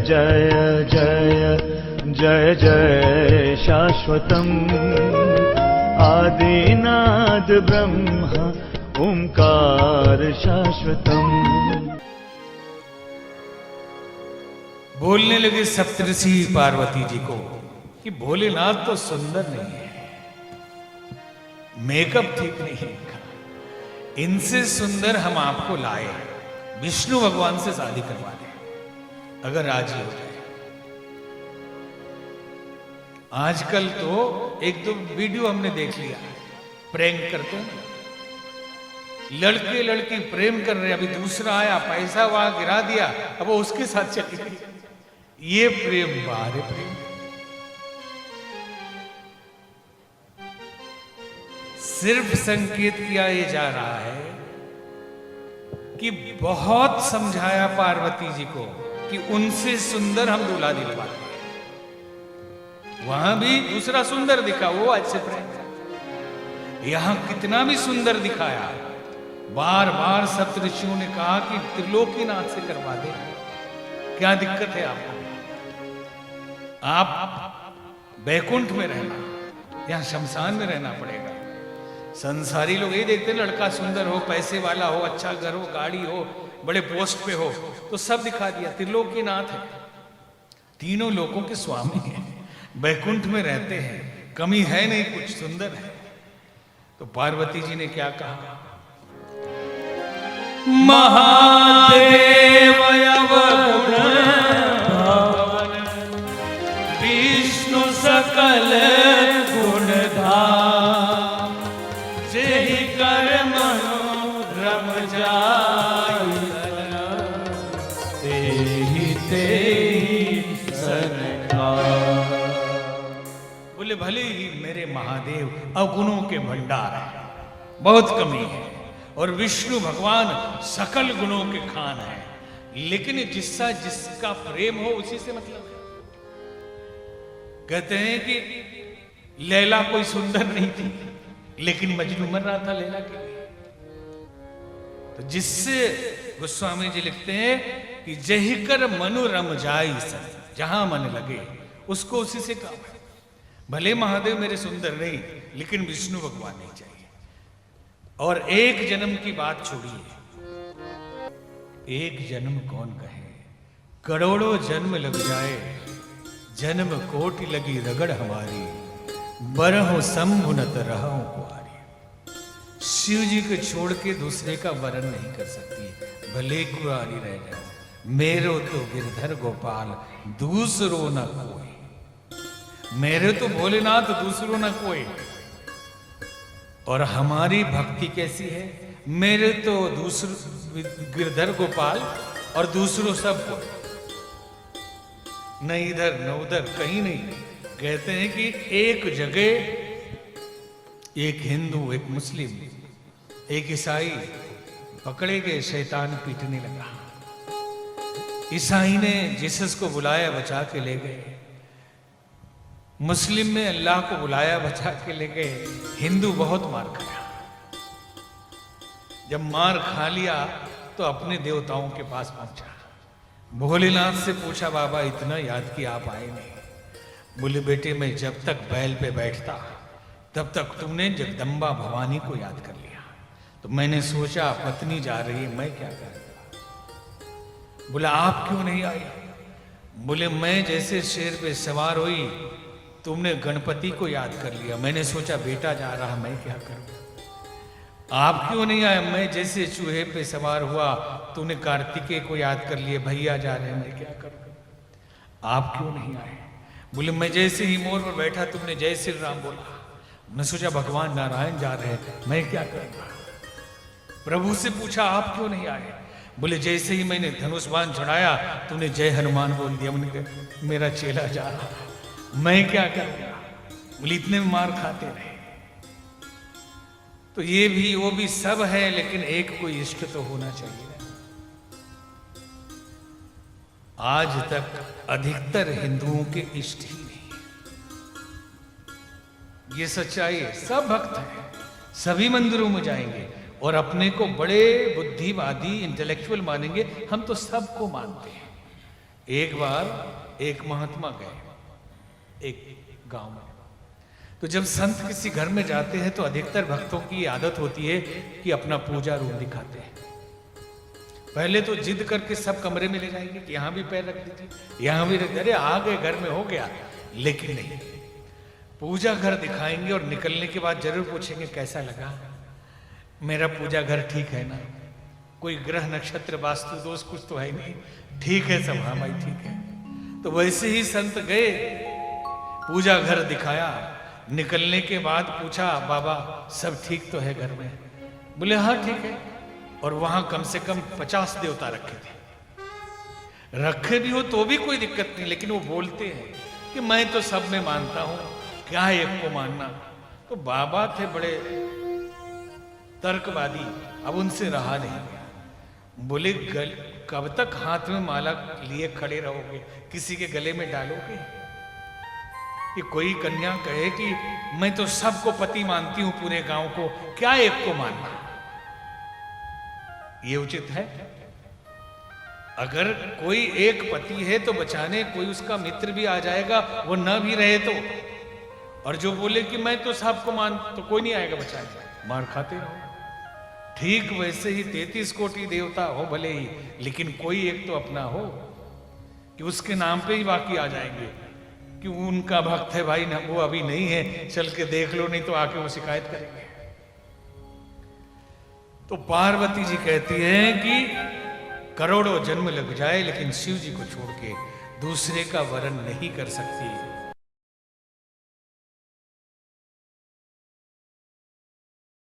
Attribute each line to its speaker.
Speaker 1: जय जय जय जय शाश्वतम् आदिनाद ब्रह्म ओंकार शाश्वतम्।
Speaker 2: बोलने लगे सप्तऋषि पार्वती जी को कि भोलेनाथ तो सुंदर नहीं है, मेकअप ठीक नहीं है इनका, इनसे सुंदर हम आपको लाए, विष्णु भगवान से शादी करवा दें अगर राजी हो जाए। आजकल तो एक दो वीडियो हमने देख लिया, प्रैंक करते हैं, लड़के लड़की प्रेम कर रहे हैं, अभी दूसरा आया पैसा वहां गिरा दिया, अब वो उसके साथ चली गई। ये प्रेम बारे प्रेम। सिर्फ संकेत किया ये जा रहा है कि बहुत समझाया पार्वती जी को कि उनसे सुंदर हम दूल्हा दिलवाते हैं। वहां भी दूसरा सुंदर दिखा, वो आज से प्रेम। यहां कितना भी सुंदर दिखाया, बार बार सप्तऋषियों ने कहा कि त्रिलोकीनाथ से करवा दे, क्या दिक्कत है आपको, आप बैकुंठ में रहना, यहां शमशान में रहना पड़ेगा। संसारी लोग ये देखते हैं लड़का सुंदर हो, पैसे वाला हो, अच्छा घर हो, गाड़ी हो, बड़े पोस्ट पे हो, तो सब दिखा दिया। त्रिलोकीनाथ है, तीनों लोकों के स्वामी हैं, बैकुंठ में रहते हैं, कमी है नहीं, कुछ सुंदर है। तो पार्वती जी ने क्या कहा, महादेव अवगुण विष्णु सकल गुण धाम, जेहि कर मनो रम जाई, तेहि तेहि सनकार। बोले भले ही मेरे महादेव अवगुणों के भंडार है, बहुत कमी है, और विष्णु भगवान सकल गुणों के खान है, लेकिन जिसका प्रेम हो उसी से मतलब है। कहते हैं कि लैला कोई सुंदर नहीं थी, लेकिन मजनू मर रहा था लैला के लिए। तो जिससे गोस्वामी जी लिखते हैं कि जहि कर मनु रम जाई सन, जहां मन लगे उसको उसी से काम है। भले महादेव मेरे सुंदर नहीं, लेकिन विष्णु भगवान नहीं चाहिए। और एक जन्म की बात छोड़िए, एक जन्म कौन कहे, करोड़ों जन्म लग जाए, जन्म कोटि लगी रगड़ हमारी, बरहों संभुनत रहूं कुआरी। शिव जी को छोड़ के दूसरे का वरण नहीं कर सकती, भले कुआरी रह जाए। मेरो तो गिरधर गोपाल दूसरो न कोई, मेरे तो भोलेनाथ दूसरो न कोई। और हमारी भक्ति कैसी है, मेरे तो दूसरो गिरधर गोपाल और दूसरों सब कोई, न इधर न उधर, कहीं नहीं। कहते हैं कि एक जगह एक हिंदू, एक मुस्लिम, एक ईसाई पकड़े गए, शैतान पीटने लगा। ईसाई ने जीसस को बुलाया, बचा के ले गए। मुस्लिम में अल्लाह को बुलाया, बचा के ले गए। हिंदू बहुत मार खाया। जब मार खा लिया तो अपने देवताओं के पास पहुंचा, भोलेनाथ से पूछा, बाबा इतना याद कि आप आए नहीं। बोले बेटे मैं जब तक बैल पे बैठता तब तक तुमने जगदम्बा भवानी को याद कर लिया, तो मैंने सोचा पत्नी जा रही है, मैं क्या करूं। बोला आप क्यों नहीं आए। बोले मैं जैसे शेर पे सवार हुई, तुमने गणपति को याद कर लिया, मैंने सोचा बेटा जा रहा, मैं क्या करूं। आप क्यों नहीं आए। मैं जैसे चूहे पे सवार हुआ, तूने कार्तिकेय को याद कर लिए, भैया जा रहे हैं, मैं क्या करूं। आप क्यों नहीं आए। बोले मैं जैसे ही मोर पर बैठा, तुमने जय श्री राम बोला, मैं सोचा भगवान नारायण जा रहे हैं, मैं क्या करूंगा। प्रभु से पूछा आप क्यों नहीं आए। बोले जैसे ही मैंने धनुष बाण चढ़ाया, तूने जय हनुमान बोल दिया, मैंने मेरा चेला जा रहा, मैं क्या करूंगा। बोले इतने में मार खाते रहे। तो ये भी वो भी सब है, लेकिन एक कोई इष्ट तो होना चाहिए। आज तक अधिकतर हिंदुओं के इष्ट ही नहीं, ये सच्चाई है। सब भक्त हैं, सभी मंदिरों में जाएंगे और अपने को बड़े बुद्धिवादी इंटेलेक्चुअल मानेंगे, हम तो सबको मानते हैं। एक बार एक महात्मा गए एक गांव में। तो जब संत किसी घर में जाते हैं तो अधिकतर भक्तों की आदत होती है कि अपना पूजा रूम दिखाते हैं। पहले तो जिद करके सब कमरे में ले जाएंगे कि यहां भी पैर रख दीजिए, यहां भी रख, अरे आ गए घर में हो गया। लेकिन नहीं, पूजा घर दिखाएंगे और निकलने के बाद जरूर पूछेंगे कैसा लगा, मेरा पूजा घर ठीक है ना, कोई ग्रह नक्षत्र वास्तु दोष कुछ तो है नहीं, ठीक है सब, हाँ भाई ठीक है। तो वैसे ही संत गए, पूजा घर दिखाया, निकलने के बाद पूछा बाबा सब ठीक तो है घर में? बोले हाँ ठीक है। और वहां कम से कम 50 देवता रखे थे। रखे भी हो तो भी कोई दिक्कत नहीं, लेकिन वो बोलते हैं कि मैं तो सब में मानता हूं, क्या एक को मानना। तो बाबा थे बड़े तर्कवादी, अब उनसे रहा नहीं। बोले कब तक हाथ में माला लिए खड़े रहोगे, किसी के गले में डालोगे? कि कोई कन्या कहे कि मैं तो सबको पति मानती हूं पूरे गांव को, क्या एक को मानना? ये उचित है? अगर कोई एक पति है तो बचाने कोई उसका मित्र भी आ जाएगा, वो न भी रहे तो। और जो बोले कि मैं तो सबको मान, तो कोई नहीं आएगा बचाने, मार खाते रहो। ठीक वैसे ही 33 कोटि देवता हो भले ही, लेकिन कोई एक तो अपना हो कि उसके नाम पे ही बाकी आ जाएंगे कि उनका भक्त है भाई ना, वो अभी नहीं है, चल के देख लो, नहीं तो आके वो शिकायत करेंगे। तो पार्वती जी कहती हैं कि करोड़ों जन्म लग जाए लेकिन शिव जी को छोड़ के दूसरे का वरण नहीं कर सकती।